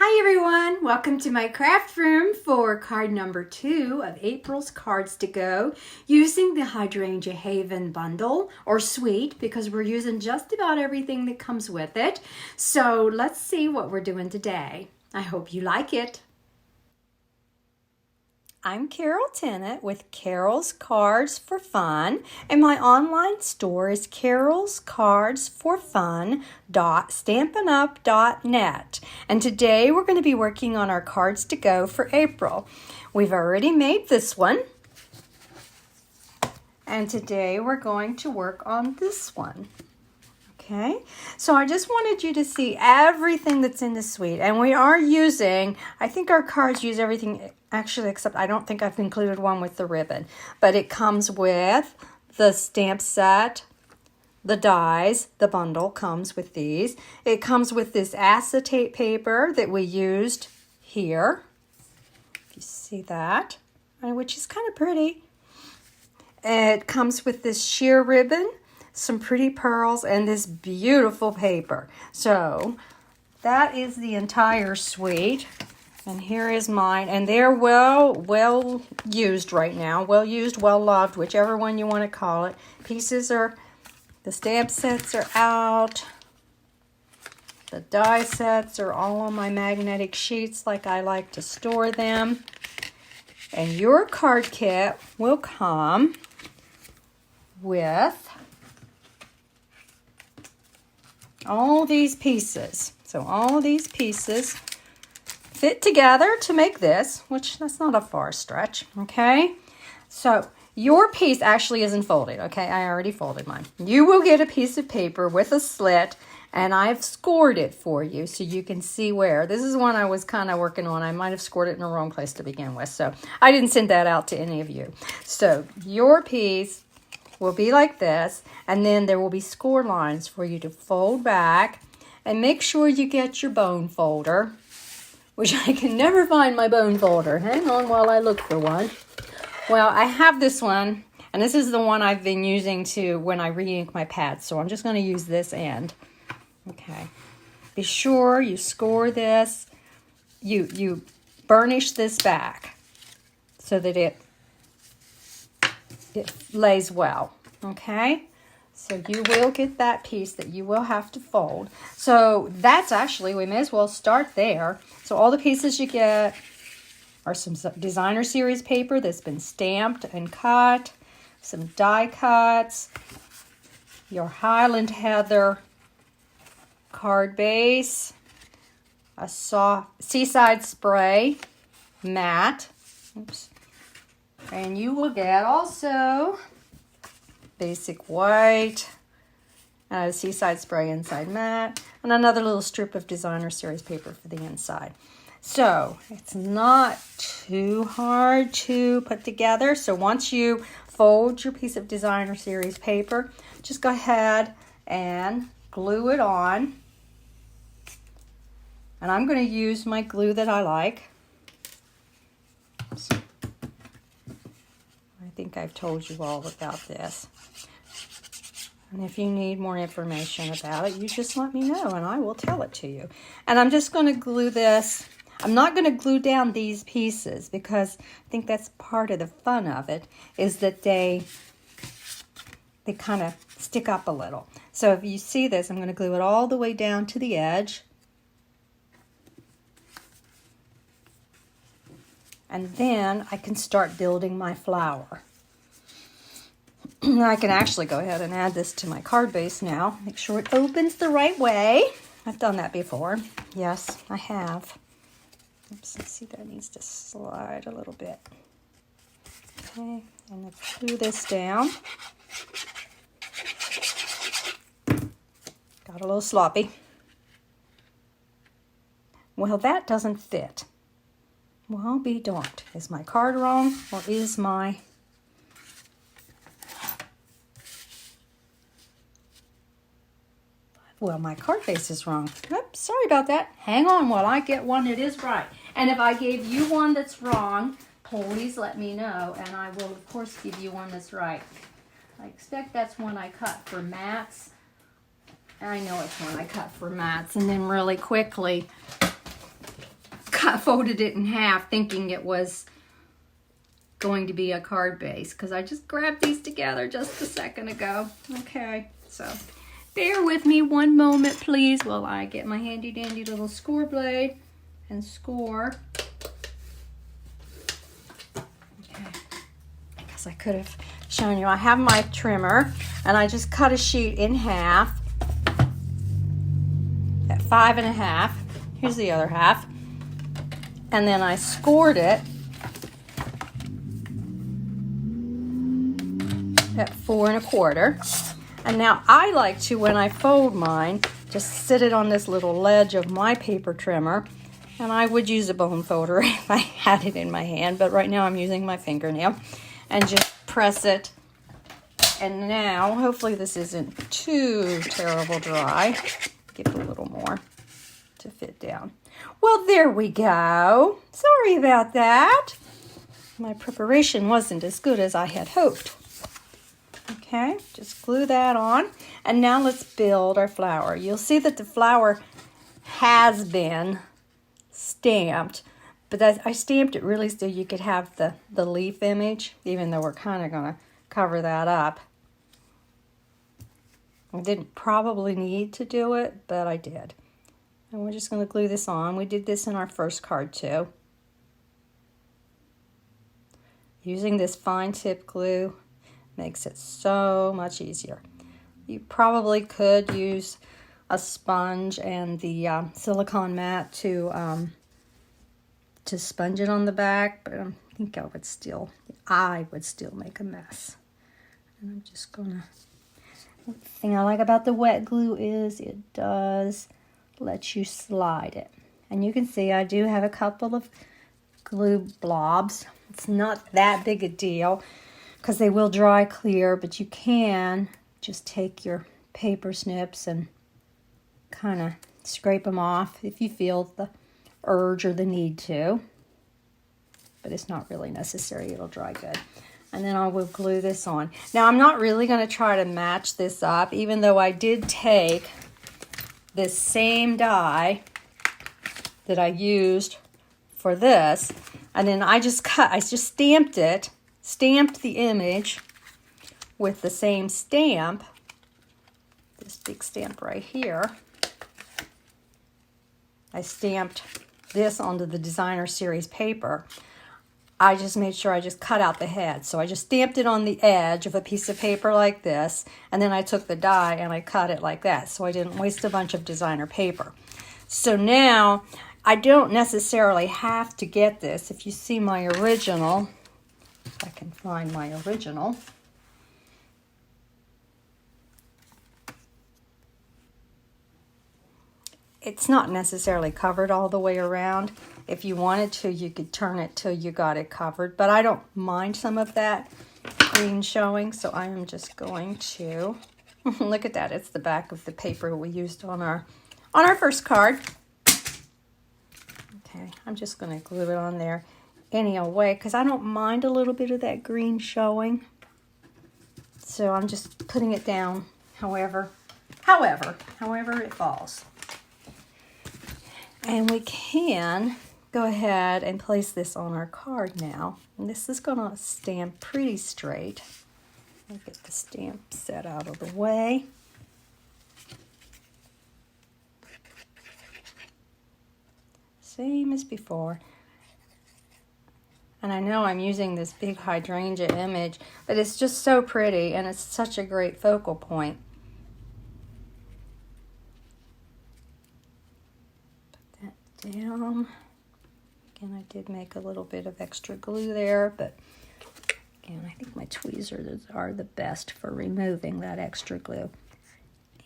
Hi everyone, welcome to my craft room for card number 2 of April's Cards to Go using the Hydrangea Haven bundle or suite because we're using just about everything that comes with it. So let's see what we're doing today. I hope you like it. I'm Carol Tennant with Carol's Cards for Fun, and my online store is carolscardsforfun.stampinup.net. And today we're going to be working on our cards to go for April. We've already made this one, and today we're going to work on this one. Okay, so I just wanted you to see everything that's in the suite, and we are using, I think our cards use everything, actually, except I don't think I've included one with the ribbon, but it comes with the stamp set, the dies, the bundle comes with these. It comes with this acetate paper that we used here, if you see that, which is kind of pretty. It comes with this sheer ribbon, some pretty pearls, and this beautiful paper. So that is the entire suite, and here is mine, and they're well used right now, well used, well loved, whichever one you want to call it. The stamp sets are out, the die sets are all on my magnetic sheets like I like to store them, and your card kit will come with all these pieces. So all these pieces fit together to make this, which that's not a far stretch, okay? So your piece actually isn't folded, okay? I already folded mine. You will get a piece of paper with a slit, and I've scored it for you so you can see where. This is one I was kind of working on. I might have scored it in the wrong place to begin with, so I didn't send that out to any of you. So your piece will be like this, and then there will be score lines for you to fold back, and make sure you get your bone folder, which I can never find my bone folder. Hang on while I look for one. Well, I have this one, and this is the one I've been using when I re-ink my pads, so I'm just going to use this end. Okay. Be sure you score this. You burnish this back so that it lays well, okay? So you will get that piece that you will have to fold. So that's actually, we may as well start there. So all the pieces you get are some designer series paper that's been stamped and cut, some die cuts, your Highland Heather card base, a soft Seaside Spray matte, oops. And you will get also basic white, a Seaside Spray inside matte, and another little strip of designer series paper for the inside. So it's not too hard to put together. So once you fold your piece of designer series paper, just go ahead and glue it on. And I'm going to use my glue that I like. Oops. I think I've told you all about this. And if you need more information about it, you just let me know and I will tell it to you. And I'm just going to glue this. I'm not going to glue down these pieces because I think that's part of the fun of it, is that they kind of stick up a little. So if you see this, I'm going to glue it all the way down to the edge. And then I can start building my flower. I can actually go ahead and add this to my card base now. Make sure it opens the right way. I've done that before. Yes, I have. Oops, let's see, that needs to slide a little bit. Okay, and let's glue this down. Got a little sloppy. Well, that doesn't fit. Well, be darned. Is my card wrong, or is my... Well, my card base is wrong. Oops, sorry about that. Hang on while I get one that is right. And if I gave you one that's wrong, please let me know, and I will, of course, give you one that's right. I expect that's one I cut for mats. I know it's one I cut for mats, and then really quickly folded it in half thinking it was going to be a card base because I just grabbed these together just a second ago. Okay, so bear with me one moment, please, while I get my handy dandy little score blade and score. Okay, I guess I could have shown you. I have my trimmer and I just cut a sheet in half at 5.5. Here's the other half. And then I scored it at 4.25. And now I like to, when I fold mine, just sit it on this little ledge of my paper trimmer. And I would use a bone folder if I had it in my hand, but right now I'm using my fingernail. And just press it. And now, hopefully this isn't too terrible dry. Give it a little more to fit down. Well, there we go. Sorry about that. My preparation wasn't as good as I had hoped. Okay, just glue that on. And now let's build our flower. You'll see that the flower has been stamped, but I stamped it really so you could have the leaf image, even though we're kind of going to cover that up. I didn't probably need to do it, but I did. And we're just going to glue this on. We did this in our first card too. Using this fine tip glue makes it so much easier. You probably could use a sponge and the silicone mat to sponge it on the back, but I think I would still make a mess. And I'm just gonna. The thing I like about the wet glue is it does let you slide it, and you can see I do have a couple of glue blobs. It's not that big a deal because they will dry clear, but you can just take your paper snips and kind of scrape them off if you feel the urge or the need to, but it's not really necessary. It'll dry good. And then I will glue this on. Now I'm not really going to try to match this up, even though I did take this same die that I used for this, and then I just stamped the image with the same stamp, this big stamp right here. I stamped this onto the designer series paper. I just made sure I just cut out the head. So I just stamped it on the edge of a piece of paper like this, and then I took the die and I cut it like that, so I didn't waste a bunch of designer paper. So now I don't necessarily have to get this. If you see my original, if I can find my original, it's not necessarily covered all the way around. If you wanted to, you could turn it till you got it covered, but I don't mind some of that green showing, so I am just going to look at that. It's the back of the paper we used on our first card. Okay, I'm just going to glue it on there any old way because I don't mind a little bit of that green showing. So I'm just putting it down however it falls. And we can go ahead and place this on our card now. And this is going to stamp pretty straight. I'll get the stamp set out of the way. Same as before. And I know I'm using this big hydrangea image, but it's just so pretty and it's such a great focal point. Down. Again, I did make a little bit of extra glue there, but again, I think my tweezers are the best for removing that extra glue.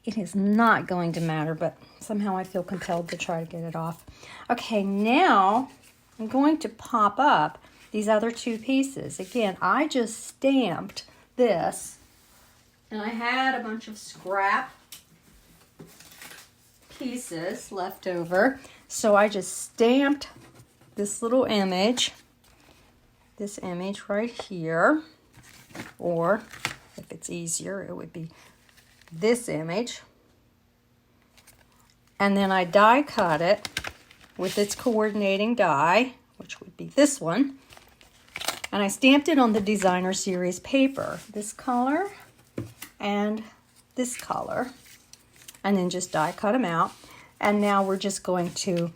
It is not going to matter, but somehow I feel compelled to try to get it off. Okay, now I'm going to pop up these other two pieces. Again, I just stamped this, and I had a bunch of scrap pieces left over. So I just stamped this little image, this image right here, or if it's easier, it would be this image. And then I die cut it with its coordinating die, which would be this one. And I stamped it on the Designer Series paper, this color and this color. And then just die cut them out. And now we're just going to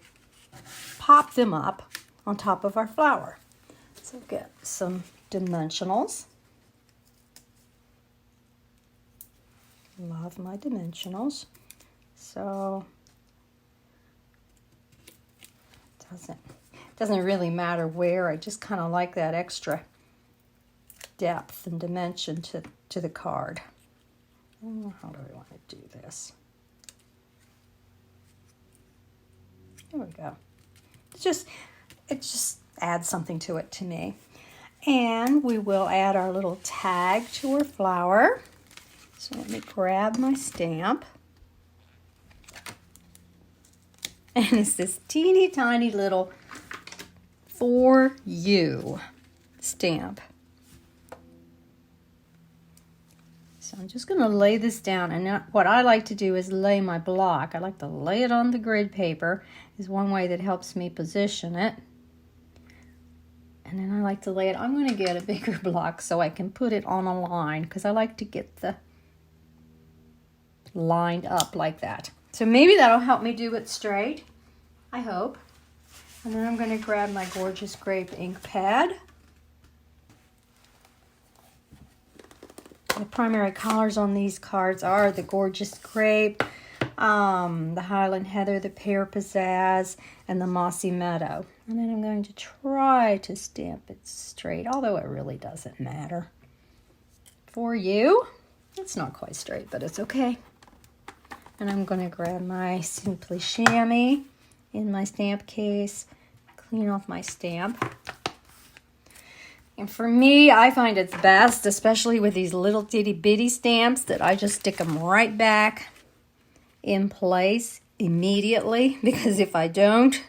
pop them up on top of our flower. So get some dimensionals. Love my dimensionals. So it doesn't really matter where. I just kind of like that extra depth and dimension to the card. How do I want to do this? There we go. It just adds something to it to me. And we will add our little tag to our flower. So let me grab my stamp. And it's this teeny tiny little For You stamp. So I'm just going to lay this down. And what I like to do is lay my block. I like to lay it on the grid paper. Is one way that helps me position it. And then I like to lay it. I'm going to get a bigger block so I can put it on a line, because I like to get the lined up like that. So maybe that'll help me do it straight. I hope. And then I'm going to grab my gorgeous grape ink pad. The primary colors on these cards are the gorgeous grape, the Highland Heather, the pear pizzazz, and the mossy meadow. And then I'm going to try to stamp it straight, although it really doesn't matter. For You, it's not quite straight, but it's okay. And I'm going to grab my Simply Chamois in my stamp case, clean off my stamp. And for me, I find it's best, especially with these little itty bitty stamps, that I just stick them right back in place immediately, because if I don't,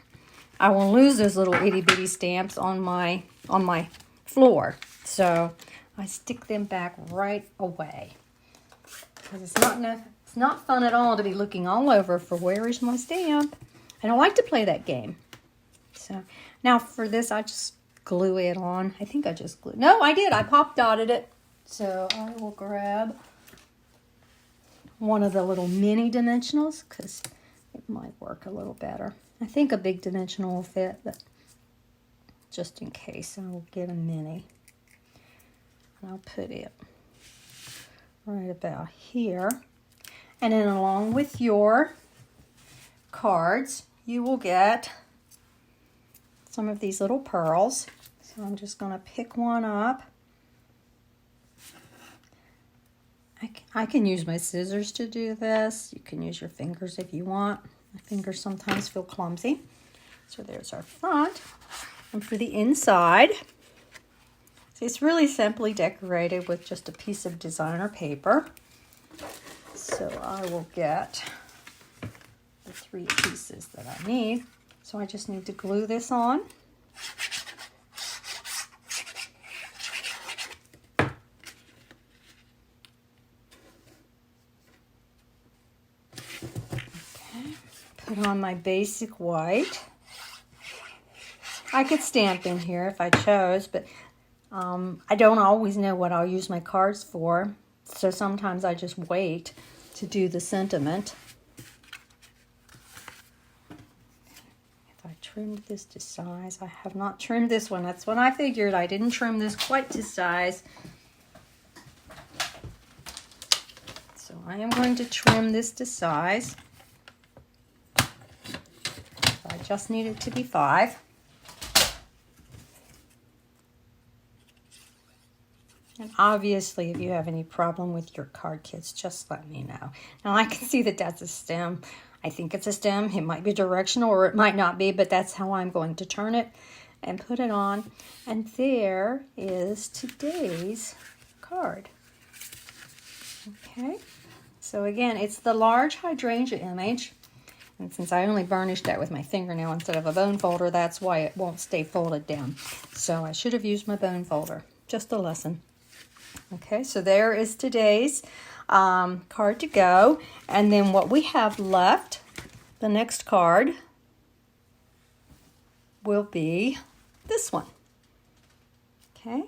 I will lose those little itty bitty stamps on my floor. So I stick them back right away, because it's not fun at all to be looking all over for where is my stamp. I don't like to play that game. So now for this, I just glue it on. I think I just glued. No, I did. I pop dotted it. So I will grab one of the little mini dimensionals, because it might work a little better. I think a big dimensional will fit, but just in case, I will get a mini. And I'll put it right about here. And then along with your cards, you will get some of these little pearls. So I'm just going to pick one up. I can use my scissors to do this. You can use your fingers if you want. My fingers sometimes feel clumsy. So there's our front. And for the inside, so it's really simply decorated with just a piece of designer paper. So I will get the 3 pieces that I need. So I just need to glue this on. Okay, put on my basic white. I could stamp in here if I chose, but I don't always know what I'll use my cards for. So sometimes I just wait to do the sentiment. If I trimmed this to size, I have not trimmed this one. That's when I figured I didn't trim this quite to size. So I am going to trim this to size. I just need it to be 5. And obviously, if you have any problem with your card kits, just let me know. Now, I can see that that's a stem. I think it's a stem. It might be directional or it might not be, but that's how I'm going to turn it and put it on. And there is today's card. Okay. So again, it's the large hydrangea image. And since I only burnished that with my fingernail instead of a bone folder, that's why it won't stay folded down. So I should have used my bone folder. Just a lesson. Okay, so there is today's card to go. And then what we have left, the next card, will be this one. Okay.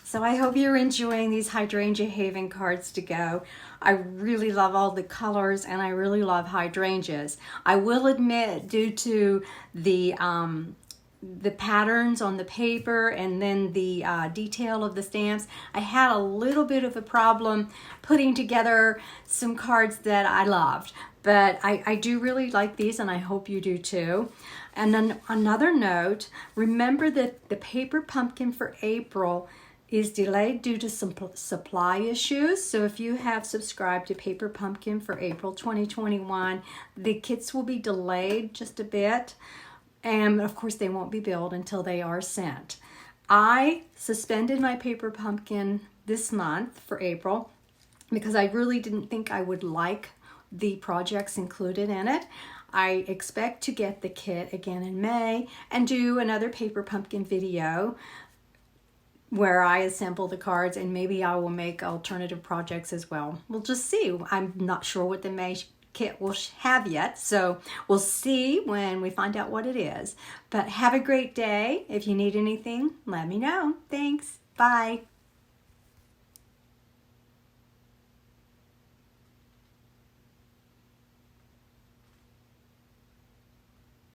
So I hope you're enjoying these Hydrangea Haven cards to go. I really love all the colors and I really love hydrangeas. I will admit, due to the patterns on the paper and then the detail of the stamps, I had a little bit of a problem putting together some cards that I loved. But I do really like these and I hope you do too. And then another note, remember that the paper pumpkin for April is delayed due to some supply issues. So if you have subscribed to Paper Pumpkin for April 2021, the kits will be delayed just a bit. And of course they won't be billed until they are sent. I suspended my Paper Pumpkin this month for April because I really didn't think I would like the projects included in it. I expect to get the kit again in May and do another Paper Pumpkin video where I assemble the cards, and maybe I will make alternative projects as well. We'll just see. I'm not sure what the May kit will have yet, so we'll see when we find out what it is. But have a great day. If you need anything, let me know. Thanks. Bye.